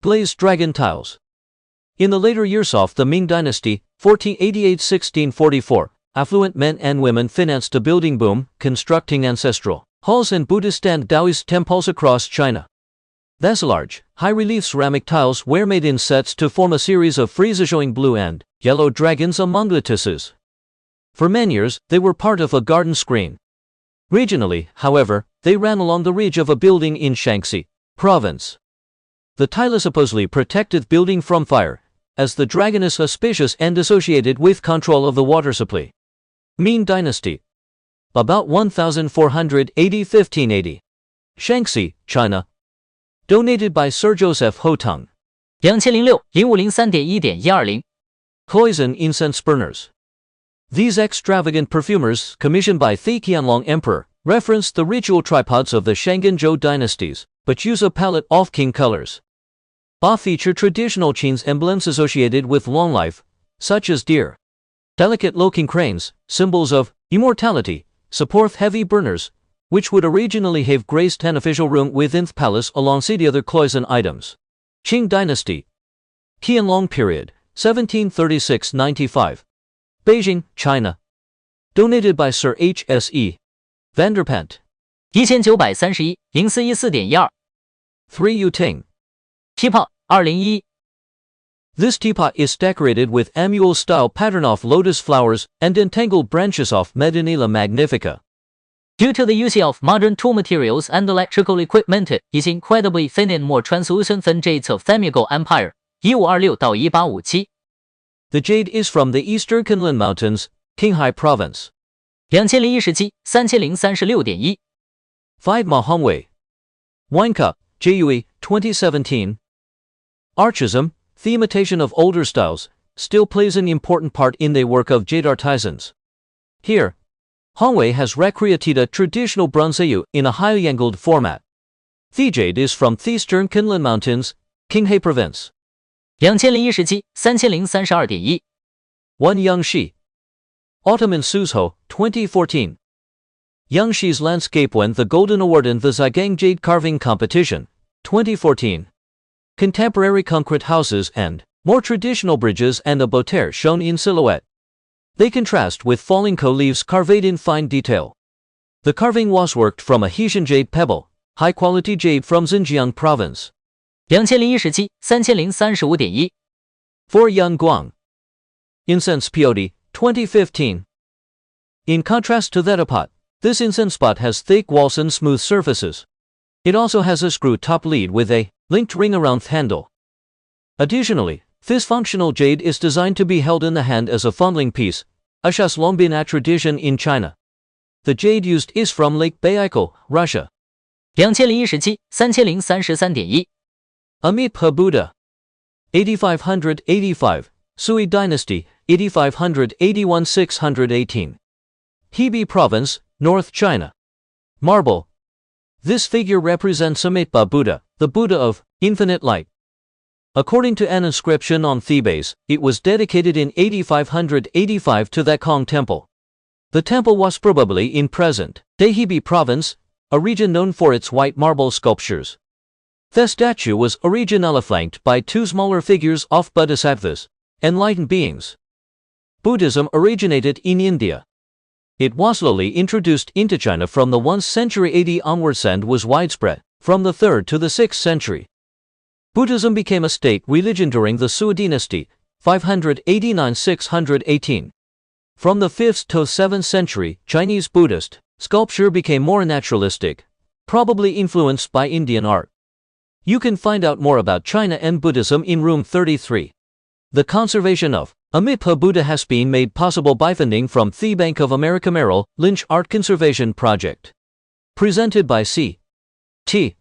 Glazed dragon tiles. In the later years of the Ming Dynasty, 1488–1644, affluent men and women financed a building boom, constructing ancestral halls and Buddhist and Taoist temples across China. Thus large, high-relief ceramic tiles were made in sets to form a series of friezes showing blue and yellow dragons among lettuces. For many years, they were part of a garden screen. Regionally, however, they ran along the ridge of a building in Shaanxi province. The tile supposedly protected the building from fire, as the dragon is auspicious and associated with control of the water supply. Ming Dynasty. About 1480–1580. Shaanxi, China. Donated by Sir Joseph Hotong. 2006-0503.120. Poison incense burners. These extravagant perfumers, commissioned by the Qianlong Emperor, reference the ritual tripods of the Shang and Zhou dynasties, but use a palette of king colors. Both feature traditional Qin's emblems associated with long life, such as deer. Delicate-looking cranes, symbols of immortality, support heavy burners, which would originally have graced an official room within the palace alongside the other cloisonne items. Qing Dynasty. Qianlong period, 1736–95. Beijing, China. Donated by Sir H.S.E. Vanderpant. 1931-04.12. 3 Yuting. Teapot, 2001. This teapot is decorated with annual-style pattern of lotus flowers and entangled branches of Medinilla magnifica. Due to the use of modern tool materials and electrical equipment, it is incredibly thin and more translucent than jades of the Mughal Empire. 1526–1857. The jade is from the eastern Kunlun Mountains, Qinghai Province. 2017-3036.1. 5 Ma Hongwei. Wine Cup, JUE, 2017. Archism, the imitation of older styles, still plays an important part in the work of jade artisans. Here, Hongwei has recreated a traditional bronze in a highly angled format. The jade is from the eastern Kunlun Mountains, Qinghai Province. 2017-3032.1. 1 Yangshi. Ottoman Suzhou, 2014. Yangshi's landscape won the Golden Award in the Zaigang Jade Carving Competition, 2014. Contemporary concrete houses and more traditional bridges and a botere shown in silhouette. They contrast with falling ko leaves carved in fine detail. The carving was worked from a Hessian jade pebble, high-quality jade from Xinjiang province. 2017-3035.1. 4 Yangguang. Incense peyote, 2015. In contrast to that pot, this incense pot has thick walls and smooth surfaces. It also has a screw-top lid with a linked ring around the handle. Additionally, this functional jade is designed to be held in the hand as a fondling piece, as has long been a tradition in China. The jade used is from Lake Baikal, Russia. 2017-3033.1. Amitabha Buddha. 8585, Sui Dynasty, 8581–618. Hebei Province, North China. Marble. This figure represents Amitabha Buddha, the Buddha of infinite light. According to an inscription on Thebes, it was dedicated in 8585 to the Kong Temple. The temple was probably in present-day Hebei Province, a region known for its white marble sculptures. The statue was originally flanked by 2 smaller figures of bodhisattvas, enlightened beings. Buddhism originated in India. It was slowly introduced into China from the 1st century AD onwards and was widespread from the 3rd to the 6th century. Buddhism became a state religion during the Sui dynasty, 589–618. From the 5th to 7th century, Chinese Buddhist sculpture became more naturalistic, probably influenced by Indian art. You can find out more about China and Buddhism in room 33. The conservation of Amitabha Buddha has been made possible by funding from the Bank of America Merrill Lynch Art Conservation Project. Presented by C.T.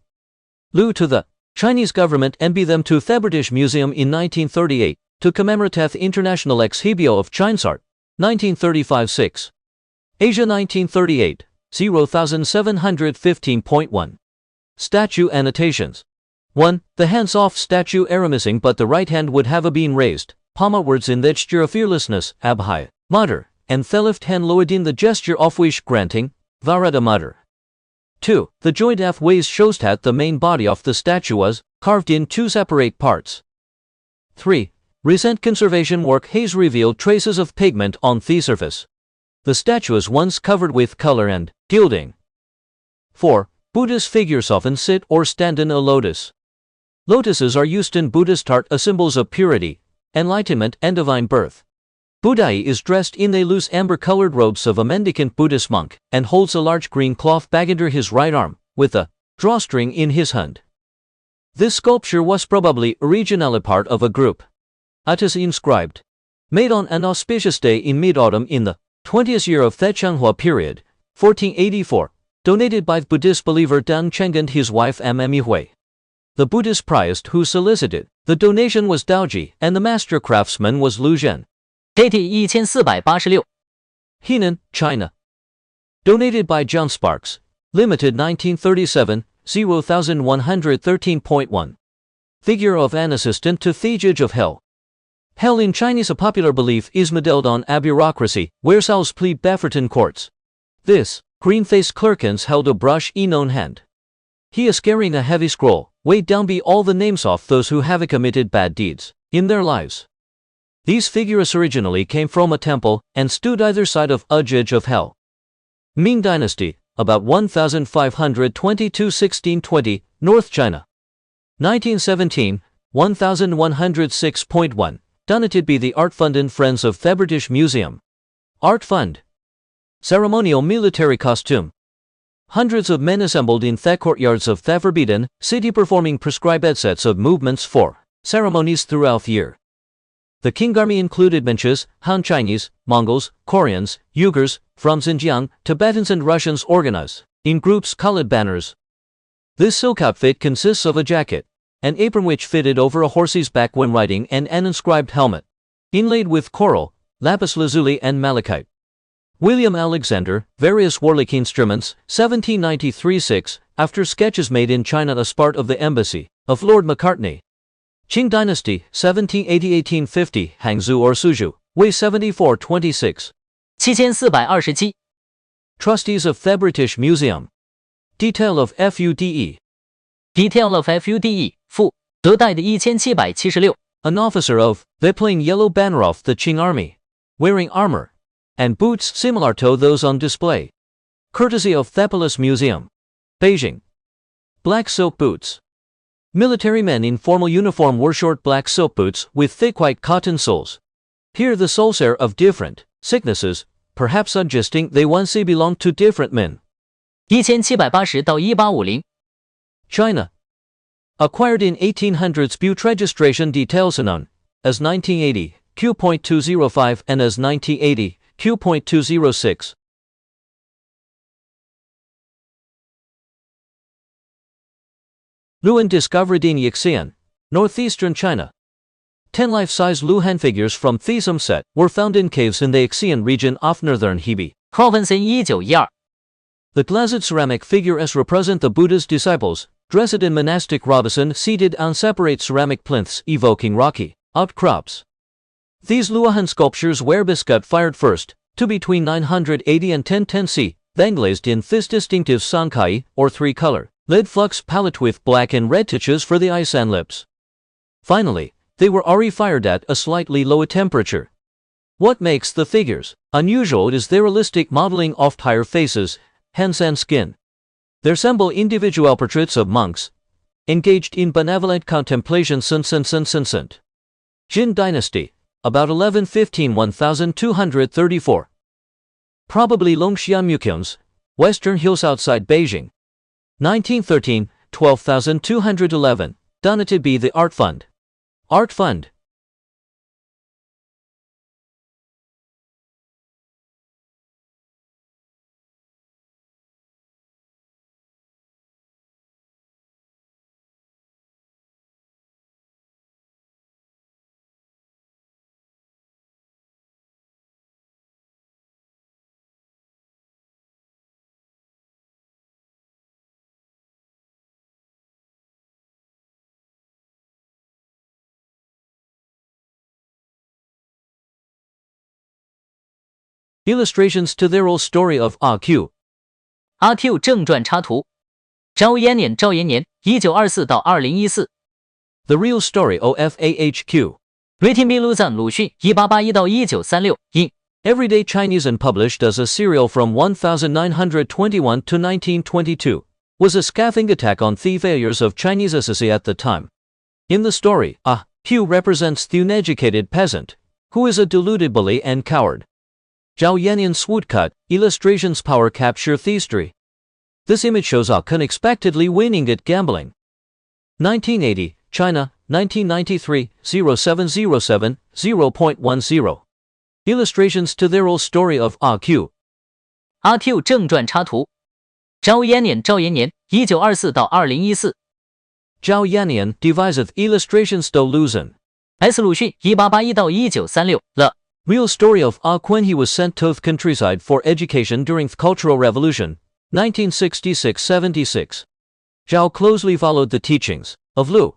Liu to the Chinese government and be them to the British Museum in 1938, to commemorate the International Exhibio of Chinese Art, 1935-6. Asia 1938, 0715.1. Statue annotations. 1. The hands-off statue are missing, but the right hand would have been raised, palm outwards in the gesture of fearlessness, abhaya, mother, and the left hand lowered in the gesture of wish granting, varada mother. 2. The joint F ways shows that the main body of the statue was carved in two separate parts. 3. Recent conservation work has revealed traces of pigment on the surface. The statue was once covered with color and gilding. 4. Buddhist figures often sit or stand in a lotus. Lotuses are used in Buddhist art as symbols of purity, enlightenment, and divine birth. Buddha is dressed in the loose amber-colored robes of a mendicant Buddhist monk and holds a large green cloth bag under his right arm, with a drawstring in his hand. This sculpture was probably originally part of a group. It is inscribed, made on an auspicious day in mid-autumn in the 20th year of the Changhua period, 1484, donated by the Buddhist believer Deng Cheng and his wife Mme Hui. The Buddhist priest who solicited the donation was Daoji, and the master craftsman was Lu Zhen. KT 1486 Henan, China. Donated by John Sparks. Limited 1937, 0113.1. Figure of an assistant to the judge of hell. Hell in Chinese, a popular belief, is modeled on a bureaucracy where souls plead Befferton courts. This green-faced clerkins held a brush in one hand. He is carrying a heavy scroll, weighed down by all the names of those who have committed bad deeds in their lives. These figures originally came from a temple and stood either side of a judge of hell. Ming Dynasty, about 1522–1620, North China. 1917, 1106.1, donated by the Art Fund and Friends of the British Museum. Art Fund. Ceremonial military costume. Hundreds of men assembled in the courtyards of the forbidden city performing prescribed sets of movements for ceremonies throughout the year. The King Army included Manchus, Han Chinese, Mongols, Koreans, Uyghurs, from Xinjiang, Tibetans and Russians organized in groups called banners. This silk outfit consists of a jacket, an apron which fitted over a horse's back when riding, and an inscribed helmet, inlaid with coral, lapis lazuli and malachite. William Alexander, various warlike instruments, 1793-6, after sketches made in China as part of the embassy of Lord Macartney. Qing Dynasty, 1780–1850, Hangzhou or Suzhou, Wei 7426. 7427 Trustees of the British Museum. Detail of FUDE. Detail of FUDE 附德代的1776 An officer of the plain yellow banner of the Qing army, wearing armor and boots similar to those on display. Courtesy of the Palace Museum. Beijing. Black silk boots. Military men in formal uniform wore short black silk boots with thick white cotton soles. Here the soles are of different thicknesses, perhaps suggesting they once belonged to different men. 1780–1850 China. Acquired in 1800s, but registration details are known as 1980 Q.205 and as 1980 Q.206. Luhan discovered in Yixian, northeastern China. 10 life-size Luhan figures from the same set were found in caves in the Yixian region of northern Hebei. Province 1912 The glazed ceramic figures represent the Buddha's disciples, dressed in monastic robes seated on separate ceramic plinths evoking rocky outcrops. These Luhan sculptures were biscuit-fired first, to between 980 and 1010 C, then glazed in this distinctive sankai, or three-color, lead flux palette with black and red touches for the eyes and lips. Finally, they were fired at a slightly lower temperature. What makes the figures unusual is their realistic modeling of higher faces, hands and skin. They resemble individual portraits of monks, engaged in benevolent contemplation. Jin Dynasty, about 1115–1234. Probably Longxianmuqians, Western Hills outside Beijing. 1913, 12,211, donated by the Art Fund. Art Fund. Illustrations to the real story of A.Q. 阿 Q 正传插图赵延年1924到2014 The Real Story of Written by Luzan 鲁迅1881到1936 in Everyday Chinese and published as a serial from 1921 to 1922, was a scathing attack on the failures of Chinese society at the time. In the story, Hu represents the uneducated peasant, who is a deluded bully and coward. Zhao Yanyan's woodcut illustrations power capture history. This image shows unexpectedly winning at gambling. 1980, China, 1993, 0707, 0.10. Illustrations to the real story of Q. 阿 Q 正传插图。赵延年1924到2014 Zhao Yanyan deviseth illustrations to Luzon. S 鲁迅1881到1936 The Real story of when he was sent to the countryside for education during the Cultural Revolution, 1966-76. Zhao closely followed the teachings of Lu.